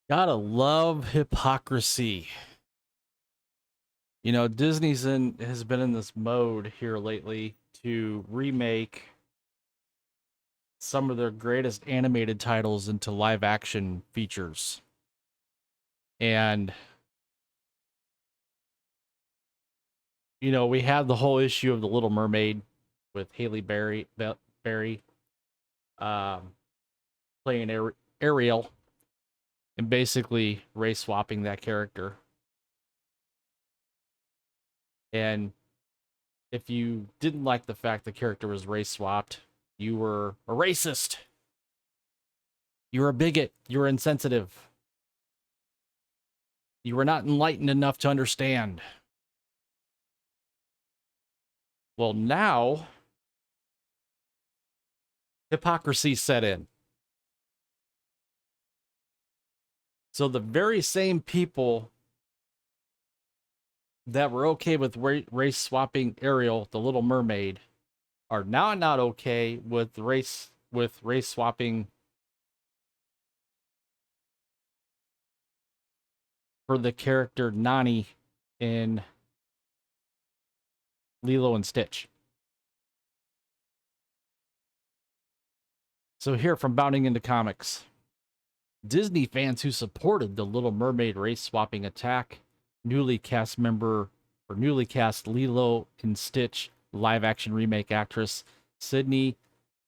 Gotta love hypocrisy. You know, has been in this mode here lately to remake some of their greatest animated titles into live action features. And we had the whole issue of the Little Mermaid with Berry um, playing Ariel and basically race swapping that character. And if you didn't like the fact the character was race swapped, you were a racist. You were a bigot. You were insensitive. You were not enlightened enough to understand. Well, now hypocrisy set in. So the very same people that were okay with race swapping Ariel, the Little Mermaid, are now not okay with race swapping for the character Nani in Lilo and Stitch. So here from Bounding into Comics, Disney fans who supported the Little Mermaid race swapping attack, newly cast Lilo and Stitch live action remake actress Sydney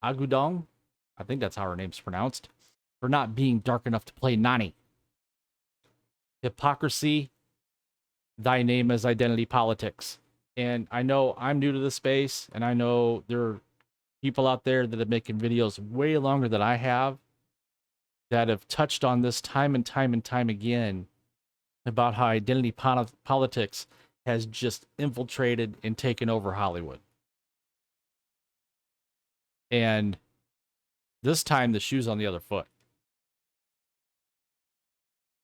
Agudong, I think that's how her name's pronounced, for not being dark enough to play Nani. Hypocrisy, thy name is identity politics. And I know I'm new to the space, and I know there are people out there that have making videos way longer than I have that have touched on this time and time and time again about how identity politics has just infiltrated and taken over Hollywood. And this time, the shoe's on the other foot.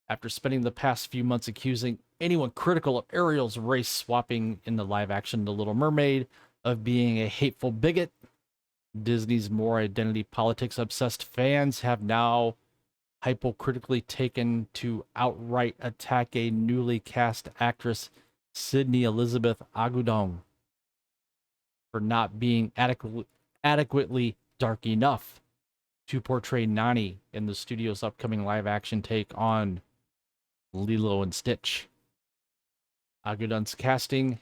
After spending the past few months accusing anyone critical of Ariel's race swapping in the live action The Little Mermaid of being a hateful bigot, Disney's more identity politics obsessed fans have now hypocritically taken to outright attack a newly cast actress, Sydney Elizabeth Agudong, for not being adequately dark enough to portray Nani in the studio's upcoming live action take on Lilo and Stitch. Agudong's casting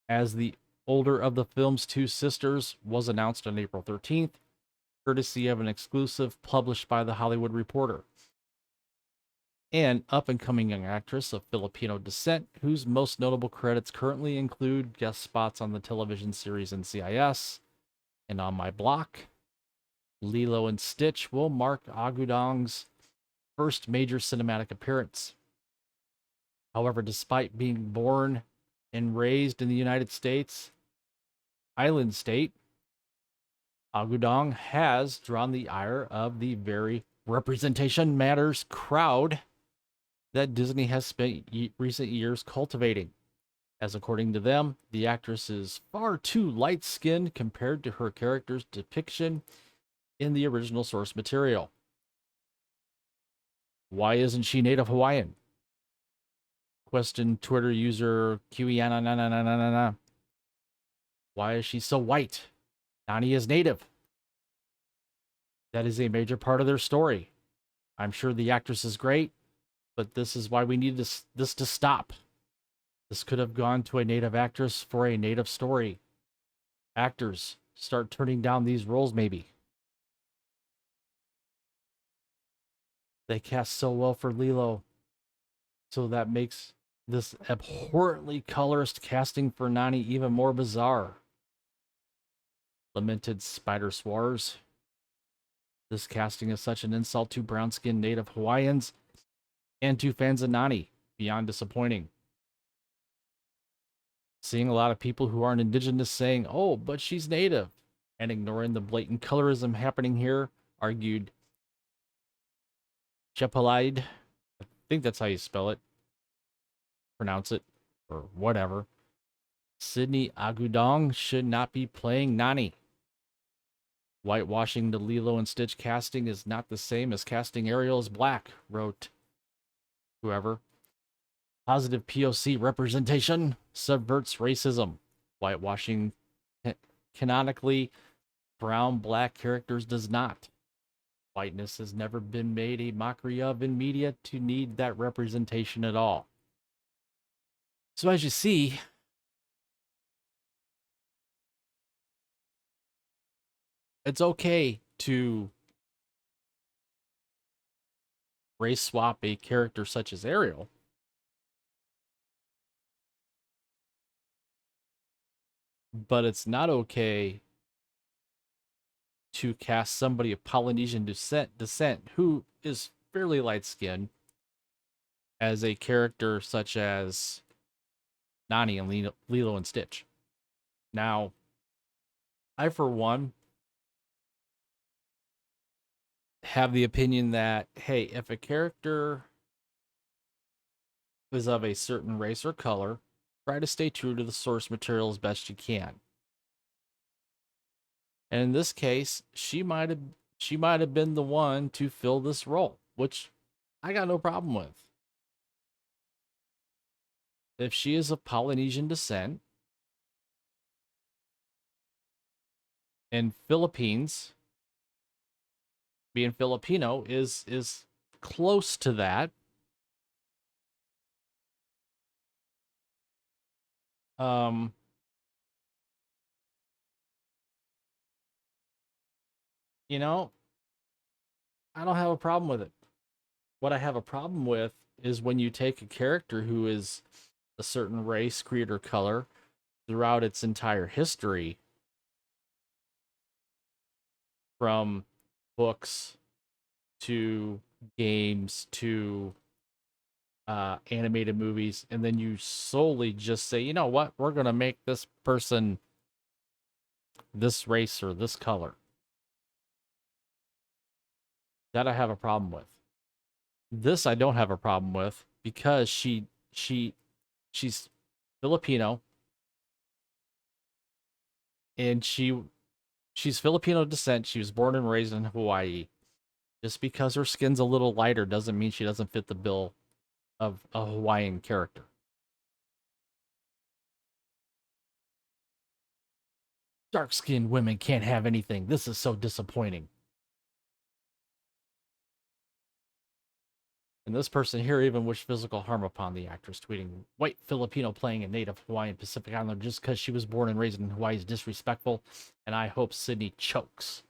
as the older of the film's two sisters was announced on April 13th, courtesy of an exclusive published by The Hollywood Reporter. An up-and-coming young actress of Filipino descent, whose most notable credits currently include guest spots on the television series NCIS and On My Block. Lilo and Stitch will mark Agudong's first major cinematic appearance. However, despite being born and raised in the United States island state, Agudong has drawn the ire of the very representation matters crowd that Disney has spent recent years cultivating, as according to them, the actress is far too light-skinned compared to her character's depiction in the original source material. Why isn't she native Hawaiian? Question Twitter user QENA. Why is she so white? Nani is native. That is a major part of their story. I'm sure the actress is great, but this is why we need this to stop. This could have gone to a native actress for a native story. Actors, start turning down these roles maybe. They cast so well for Lilo, so that makes this abhorrently colorist casting for Nani even more bizarre. Lamented Spider Swars. This casting is such an insult to brown-skinned native Hawaiians and to fans of Nani, beyond disappointing. Seeing a lot of people who aren't indigenous saying, oh, but she's native, and ignoring the blatant colorism happening here, argued Chepalide, I think that's how you spell it, pronounce it, or whatever. Sydney Agudong should not be playing Nani. Whitewashing the Lilo and Stitch casting is not the same as casting Ariel as black, wrote whoever. Positive POC representation subverts racism. Whitewashing canonically brown black characters does not. Whiteness has never been made a mockery of in media to need that representation at all. So as you see, it's okay to race swap a character such as Ariel, but it's not okay to cast somebody of Polynesian descent who is fairly light skinned as a character such as Nani and Lilo and Stitch. Now, I for one have the opinion that, hey, if a character is of a certain race or color, try to stay true to the source material as best you can. And in this case, she might have been the one to fill this role, which I got no problem with. If she is of Polynesian descent and Philippines, being Filipino is close to that. You know, I don't have a problem with it. What I have a problem with is when you take a character who is a certain race, creed, or color throughout its entire history, from books to games to animated movies, and then you solely just say, you know what, we're going to make this person this race or this color. That I have a problem with. This I don't have a problem with because she's Filipino and she's Filipino descent. She was born and raised in Hawaii. Just because her skin's a little lighter doesn't mean she doesn't fit the bill of a Hawaiian character. Dark-skinned women can't have anything. This is so disappointing. And this person here even wished physical harm upon the actress, tweeting, "White Filipino playing a native Hawaiian Pacific Islander just because she was born and raised in Hawaii is disrespectful, and I hope Sydney chokes."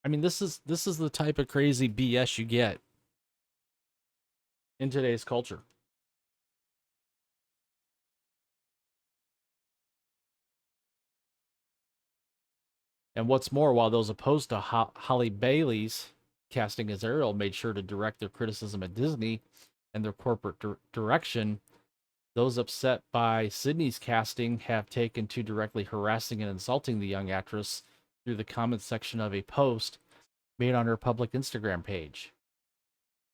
I mean, this is the type of crazy BS you get in today's culture. And what's more, while those opposed to Holly Bailey's casting as Ariel made sure to direct their criticism at Disney and their corporate direction, those upset by Sydney's casting have taken to directly harassing and insulting the young actress through the comment section of a post made on her public Instagram page,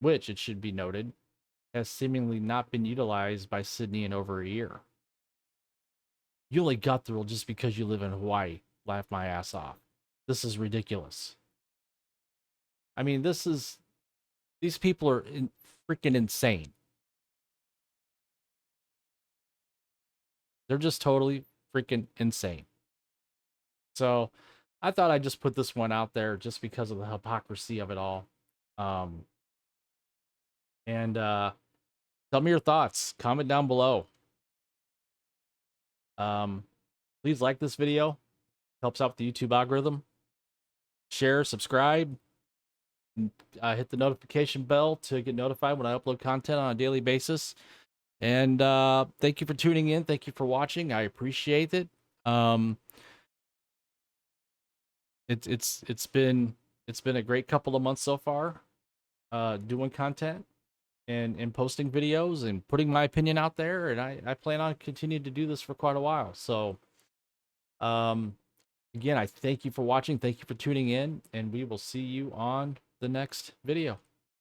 which, it should be noted, has seemingly not been utilized by Sydney in over a year. You only got the role just because you live in Hawaii. Laugh my ass off. This is ridiculous. I mean, these people are freaking insane. They're just totally freaking insane. So I thought I'd just put this one out there just because of the hypocrisy of it all. And tell me your thoughts. Comment down below. Please like this video. Helps out the YouTube algorithm. Share, subscribe. Hit the notification bell to get notified when I upload content on a daily basis. And thank you for tuning in. Thank you for watching. I appreciate it. It's been a great couple of months so far, doing content and posting videos and putting my opinion out there, and I plan on continuing to do this for quite a while. So again, I thank you for watching, thank you for tuning in, and we will see you on the next video.